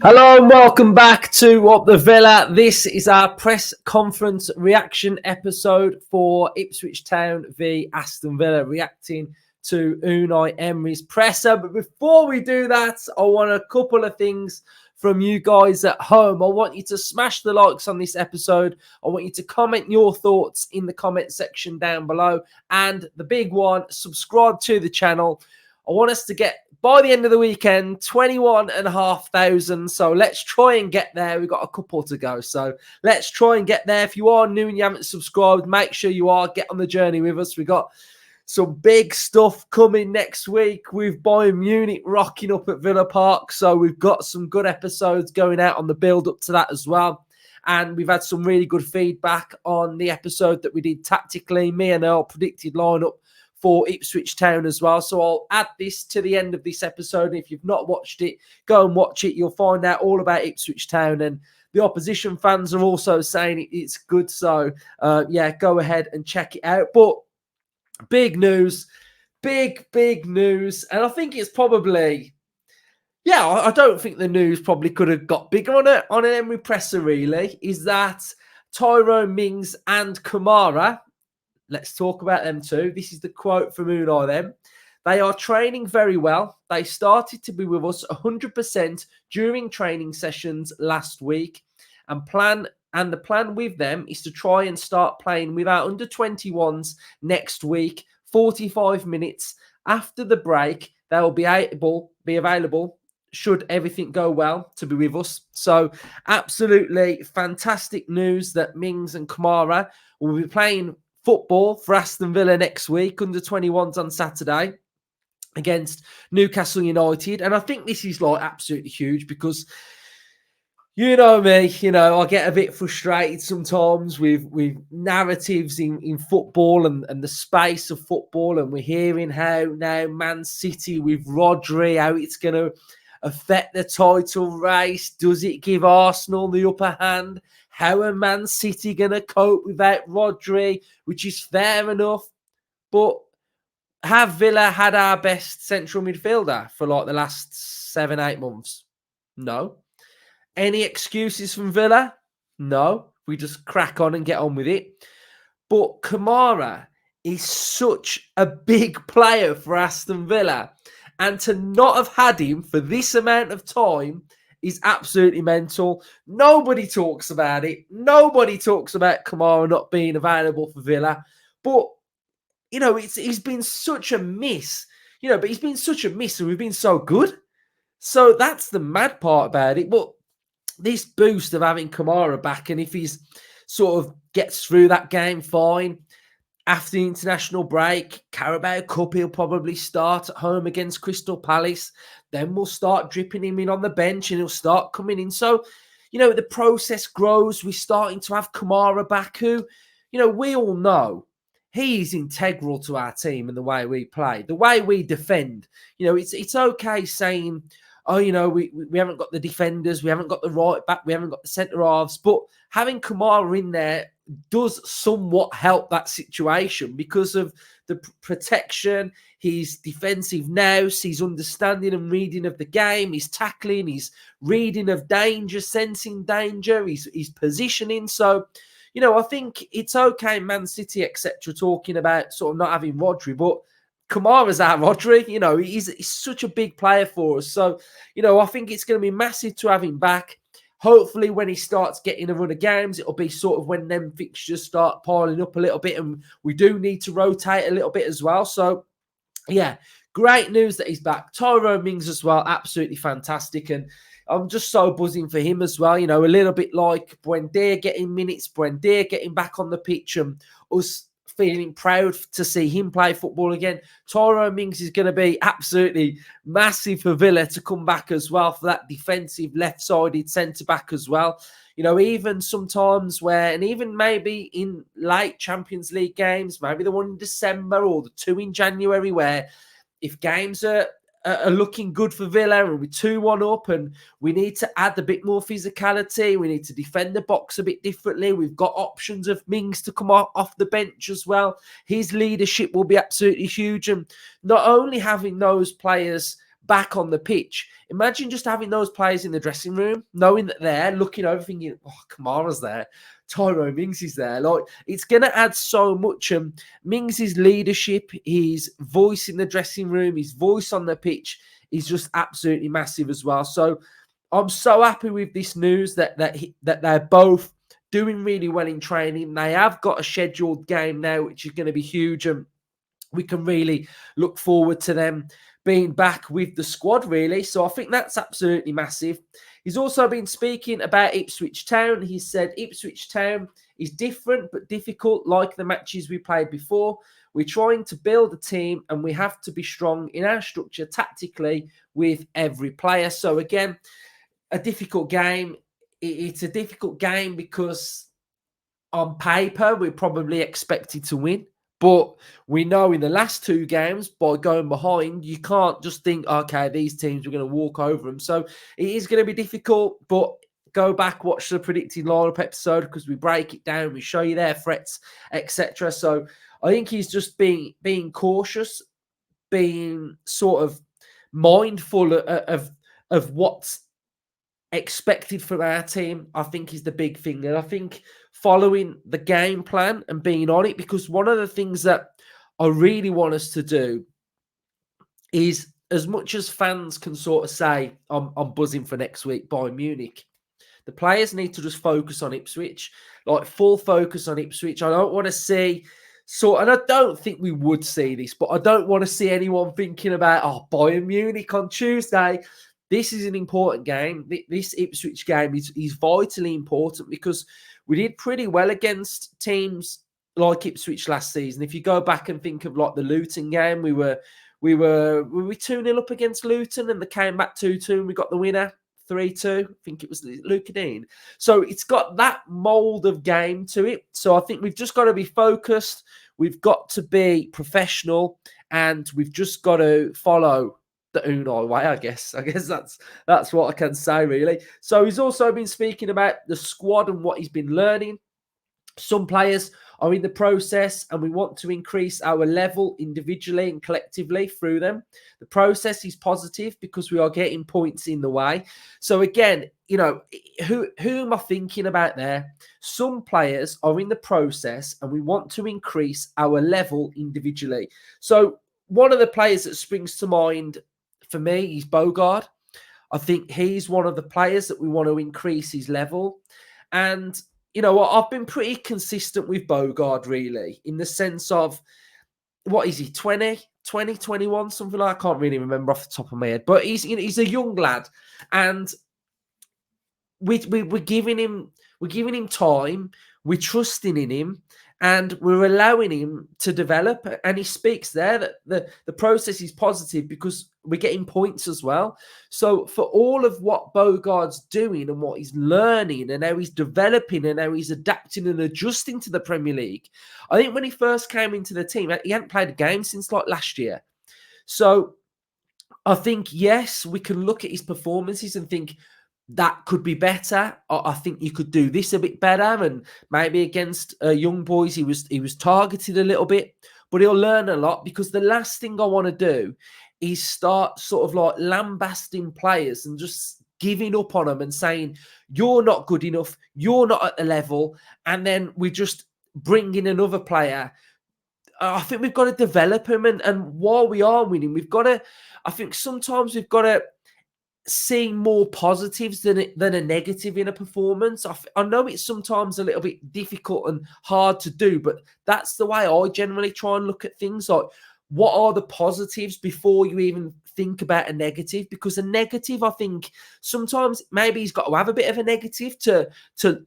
Hello and welcome back to Up the Villa. This is our press conference reaction episode for Ipswich Town v Aston Villa, reacting to Unai Emery's presser. But before we do that, I want a couple of things from you guys at home. I want you to smash the likes on this episode. I want you to comment your thoughts in the comment section down below. And the big one, subscribe to the channel. I want us to get, by the end of the weekend, 21,500. So let's try and get there. We've got a couple to go. So let's try and get there. If you are new and you haven't subscribed, make sure you are. Get on the journey with us. We've got some big stuff coming next week with Bayern Munich rocking up at Villa Park. So we've got some good episodes going out on the build up to that as well. And we've had some really good feedback on the episode that we did tactically. Me and Earl predicted lineup for Ipswich Town as well. So I'll add this to the end of this episode. And if you've not watched it, go and watch it. You'll find out all about Ipswich Town. And the opposition fans are also saying it's good. So, yeah, go ahead and check it out. But big news. Big news. And I think it's probably... Yeah, I don't think the news probably could have got bigger on an Emery presser, really, is that TYRONE, MINGS and KAMARA, let's talk about them too. This is the quote from Unai then. They are training very well. They started to be with us 100% during training sessions last week. And the plan with them is to try and start playing with our under-21's next week, 45 minutes. After the break, they will be available should everything go well to be with us. So absolutely fantastic news that Mings and KAMARA will be playing football for Aston Villa next week, under 21s on Saturday against Newcastle United. And I think this is like absolutely huge because, you know me, I get a bit frustrated sometimes with narratives in football and the space of football. And we're hearing how now Man City with Rodri, how it's going to affect the title race. Does it give Arsenal the upper hand? How are Man City going to cope without Rodri? Which is fair enough. But have Villa had our best central midfielder for like the last 7-8 months? No. Any excuses from Villa? No. We just crack on and get on with it. But KAMARA is such a big player for Aston Villa. And to not have had him for this amount of time is absolutely mental. Nobody talks about it. Nobody talks about KAMARA not being available for Villa. But, he's been such a miss. But he's been such a miss and we've been so good. So that's the mad part about it. But this boost of having KAMARA back, and if he's sort of gets through that game fine, after the international break, Carabao Cup, he'll probably start at home against Crystal Palace. Then we'll start dripping him in on the bench and he'll start coming in. So, the process grows. We're starting to have KAMARA back who, we all know he's integral to our team and the way we play, the way we defend. It's okay saying, oh, we haven't got the defenders, we haven't got the right back, we haven't got the centre-halves. But having KAMARA in there does somewhat help that situation because of the protection, his defensive nous, his understanding and reading of the game, his tackling, his reading of danger, sensing danger, his positioning. So, I think it's okay, Man City, etc., talking about sort of not having Rodri, but KAMARA's our Rodri. He's such a big player for us. So, I think it's going to be massive to have him back. Hopefully, when he starts getting a run of games, it'll be sort of when them fixtures start piling up a little bit, and we do need to rotate a little bit as well. So, yeah, great news that he's back. TYRONE Mings as well, absolutely fantastic. And I'm just so buzzing for him as well. A little bit like Buendia getting minutes, Buendia getting back on the pitch, and us feeling proud to see him play football again. TYRONE Mings is going to be absolutely massive for Villa to come back as well for that defensive left-sided centre-back as well. Even sometimes and even maybe in late Champions League games, maybe the one in December or the 2 in January, where if games are looking good for Villa and we're 2-1 up and we need to add a bit more physicality, we need to defend the box a bit differently, we've got options of Mings to come off the bench as well. His leadership will be absolutely huge, and not only having those players back on the pitch. Imagine just having those players in the dressing room, knowing that they're looking over, thinking, oh, Kamara's there, TYRONE Mings is there. Like, it's going to add so much. Mings' leadership, his voice in the dressing room, his voice on the pitch is just absolutely massive as well. So I'm so happy with this news that they're both doing really well in training. They have got a scheduled game now, which is going to be huge, and we can really look forward to them being back with the squad, really. So I think that's absolutely massive. He's also been speaking about Ipswich Town. He said Ipswich Town is different but difficult, like the matches we played before. We're trying to build a team and we have to be strong in our structure tactically with every player. So again, a difficult game. It's a difficult game because on paper, we're probably expected to win. But we know in the last two games, by going behind, you can't just think, okay, these teams are going to walk over them. So it is going to be difficult, but go back, watch the predicted lineup episode because we break it down, we show you their threats, etc. So I think he's just being cautious, being sort of mindful of what's expected from our team, I think, is the big thing. And I think following the game plan and being on it, because one of the things that I really want us to do is, as much as fans can sort of say, I'm buzzing for next week, Bayern Munich, the players need to just focus on Ipswich, like full focus on Ipswich. I don't want to see and I don't think we would see this, but I don't want to see anyone thinking about, oh, Bayern Munich on Tuesday. This is an important game. This Ipswich game is vitally important because we did pretty well against teams like Ipswich last season. If you go back and think of like the Luton game, we were 2-0 up against Luton and they came back 2-2 and we got the winner 3-2. I think it was Luca Dean. So it's got that mould of game to it. So I think we've just got to be focused. We've got to be professional and we've just got to follow the UNAI way, I guess. That's what I can say, really. So he's also been speaking about the squad and what he's been learning. Some players are in the process and we want to increase our level individually and collectively through them. The process is positive because we are getting points in the way. So again, you know, who am I thinking about there? Some players are in the process and we want to increase our level individually. So one of the players that springs to mind for me is BOUBACAR. I think he's one of the players that we want to increase his level. And you know what? I've been pretty consistent with BOUBACAR, really, in the sense of, what is he, 20, 21, something like that? I can't really remember off the top of my head. But he's a young lad. And we're giving him time. We're trusting in him. And we're allowing him to develop. And he speaks there that the process is positive because we're getting points as well. So for all of what BOUBACAR's doing and what he's learning and how he's developing and how he's adapting and adjusting to the Premier League, I think when he first came into the team, he hadn't played a game since like last year. So I think, yes, we can look at his performances and think, that could be better. I think you could do this a bit better. And maybe against young boys, he was targeted a little bit. But he'll learn a lot because the last thing I want to do is start sort of like lambasting players and just giving up on them and saying, you're not good enough, you're not at the level. And then we just bring in another player. I think we've got to develop him. And while we are winning, I think sometimes we've got to see more positives than a negative in a performance. I know it's sometimes a little bit difficult and hard to do, but that's the way I generally try and look at things. Like, what are the positives before you even think about a negative? Because a negative, I think sometimes maybe he's got to have a bit of a negative to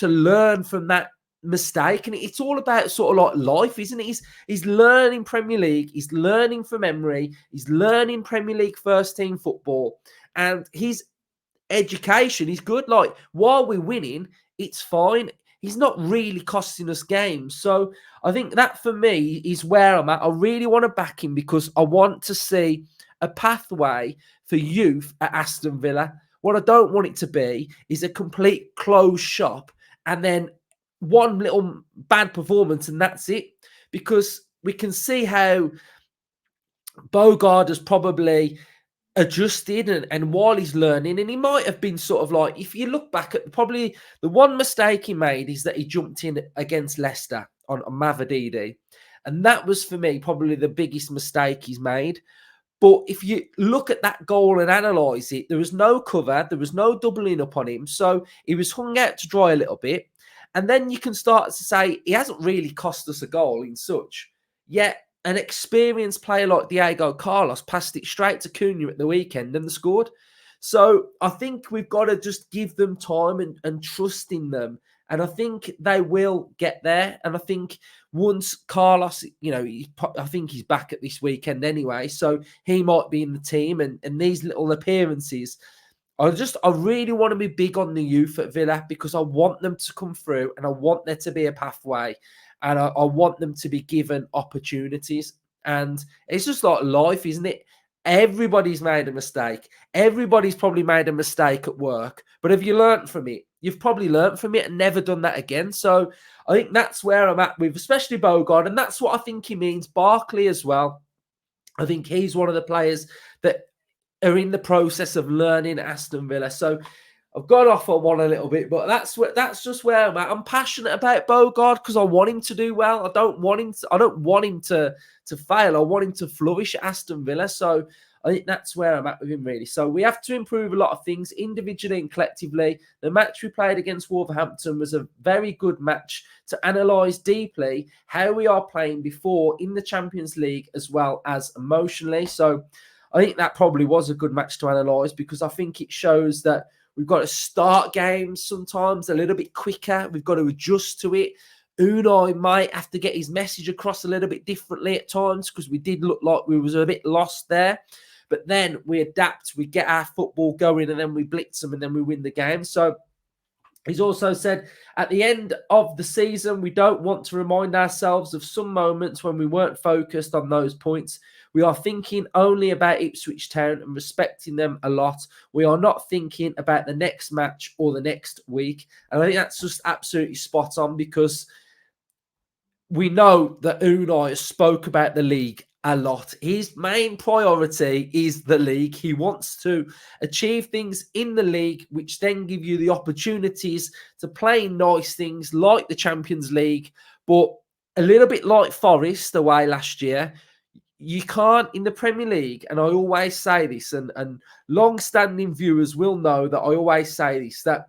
learn from that mistake. And it's all about sort of like life, isn't it? He's learning Premier League, he's learning from Emery, he's learning Premier League first team football. And his education is good. Like, while we're winning, it's fine. He's not really costing us games. So I think that for me is where I'm at. I really want to back him because I want to see a pathway for youth at Aston Villa. What I don't want it to be is a complete closed shop and then one little bad performance and that's it. Because we can see how BOUBACAR has probably adjusted and while he's learning, and he might have been sort of like, if you look back at probably the one mistake he made is that he jumped in against Leicester on Mavadidi. And that was, for me, probably the biggest mistake he's made. But if you look at that goal and analyse it, there was no cover, there was no doubling up on him. So he was hung out to dry a little bit. And then you can start to say, he hasn't really cost us a goal in such. Yet an experienced player like Diego Carlos passed it straight to Cunha at the weekend and they scored. So I think we've got to just give them time and trust in them. And I think they will get there. And I think once Carlos, I think he's back at this weekend anyway. So he might be in the team. And these little appearances, I really want to be big on the youth at Villa because I want them to come through and I want there to be a pathway. And I want them to be given opportunities. And it's just like life, isn't it? Everybody's made a mistake. Everybody's probably made a mistake at work. But have you learned from it? You've probably learned from it and never done that again. So I think that's where I'm at with, especially Bogard. And that's what I think he means. Barkley as well. I think he's one of the players that are in the process of learning Aston Villa. So I've gone off on one a little bit, but that's just where I'm at. I'm passionate about Bogard because I want him to do well. I don't want him to fail. I want him to flourish at Aston Villa. So I think that's where I'm at with him, really. So we have to improve a lot of things individually and collectively. The match we played against Wolverhampton was a very good match to analyse deeply how we are playing before in the Champions League as well as emotionally. So I think that probably was a good match to analyse because I think it shows that we've got to start games sometimes a little bit quicker. We've got to adjust to it. Unai might have to get his message across a little bit differently at times because we did look like we was a bit lost there. But then we adapt, we get our football going, and then we blitz them, and then we win the game. So he's also said at the end of the season, we don't want to remind ourselves of some moments when we weren't focused on those points. We are thinking only about Ipswich Town and respecting them a lot. We are not thinking about the next match or the next week. And I think that's just absolutely spot on because we know that Unai spoke about the league a lot. His main priority is the league. He wants to achieve things in the league, which then give you the opportunities to play nice things like the Champions League. But a little bit like Forest away last year, you can't in the Premier League, and I always say this, and long-standing viewers will know that I always say this, that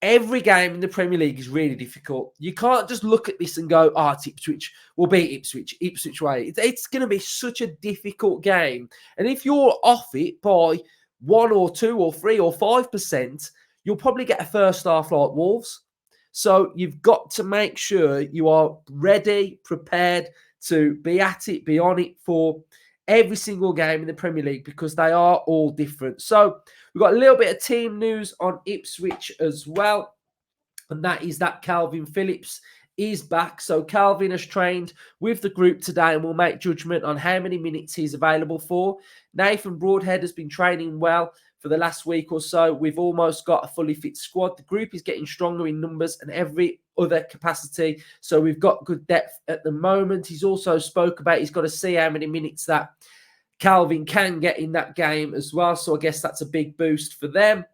every game in the Premier League is really difficult. You can't just look at this and go, it's Ipswich. We'll beat Ipswich way. It's going to be such a difficult game. And if you're off it by 1 or 2 or 3 or 5%, you'll probably get a first half like Wolves. So you've got to make sure you are ready, prepared to be at it, be on it for every single game in the Premier League because they are all different. So we've got a little bit of team news on Ipswich as well, and that is that Calvin Phillips is back. So Calvin has trained with the group today and will make judgment on how many minutes he's available for. Nathan Broadhead has been training well for the last week or so. We've almost got a fully fit squad. The group is getting stronger in numbers and every other capacity. So we've got good depth at the moment. He's also spoke about he's got to see how many minutes that Calvin can get in that game as well. So I guess that's a big boost for them.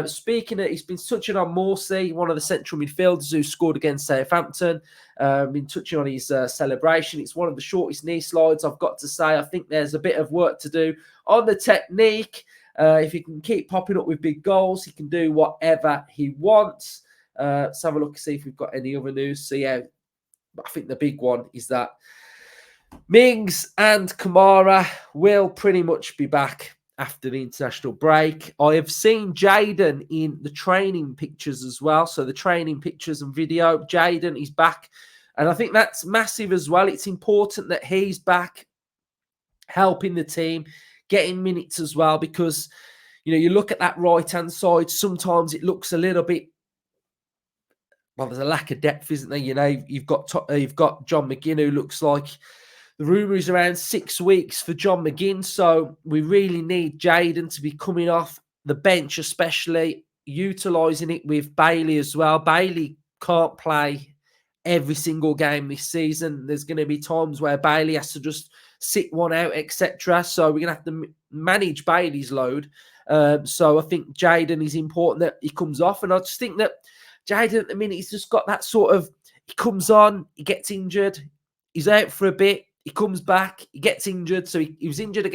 Speaking of, he's been touching on Morsey, one of the central midfielders who scored against Southampton. Been touching on his celebration. It's one of the shortest knee slides, I've got to say. I think there's a bit of work to do on the technique. If he can keep popping up with big goals, he can do whatever he wants. Let's have a look and see if we've got any other news. So, yeah, I think the big one is that Mings and Kamara will pretty much be back after the international break. I have seen Jaden in the training pictures as well. So the training pictures and video, Jaden is back. And I think that's massive as well. It's important that he's back helping the team, getting minutes as well, because, you look at that right-hand side, sometimes it looks a little bit, well, there's a lack of depth, isn't there? You've got John McGinn, who looks like the rumour is around 6 weeks for John McGinn. So we really need Jaden to be coming off the bench, especially utilising it with Bailey as well. Bailey can't play every single game this season. There's going to be times where Bailey has to just sit one out, etc. So we're going to have to manage Bailey's load. So I think Jayden is important that he comes off. And I just think that Jayden, at the minute, he's just got that sort of, he comes on, he gets injured, he's out for a bit, he comes back, he gets injured. So he was injured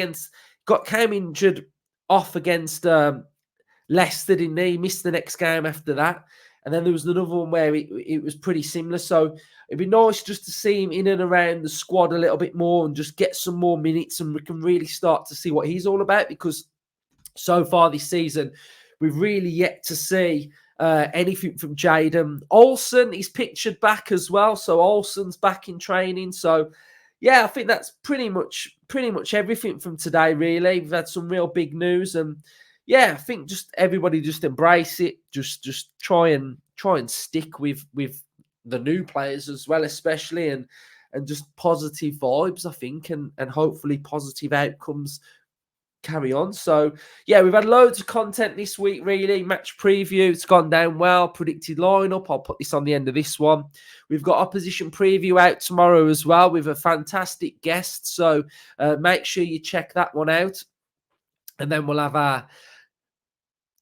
came injured off against Leicester, didn't he? He missed the next game after that. And then there was another one where it was pretty similar. So it'd be nice just to see him in and around the squad a little bit more and just get some more minutes, and we can really start to see what he's all about, because so far this season, we've really yet to see anything from Jayden. Olsen is pictured back as well. So Olsen's back in training. So yeah, I think that's pretty much everything from today, really. We've had some real big news, and yeah, I think just everybody just embrace it. Just try and stick with the new players as well, especially, and just positive vibes, I think, and hopefully positive outcomes carry on. So yeah, we've had loads of content this week, really. Match preview, it's gone down well. Predicted lineup, I'll put this on the end of this one. We've got opposition preview out tomorrow as well with a fantastic guest. So make sure you check that one out. And then we'll have our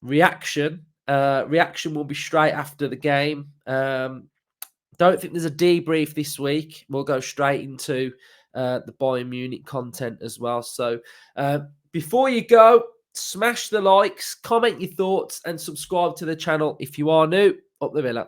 reaction. Reaction will be straight after the game. Don't think there's a debrief this week. We'll go straight into the Bayern Munich content as well. So before you go, smash the likes, comment your thoughts, and subscribe to the channel if you are new. Up the Villa.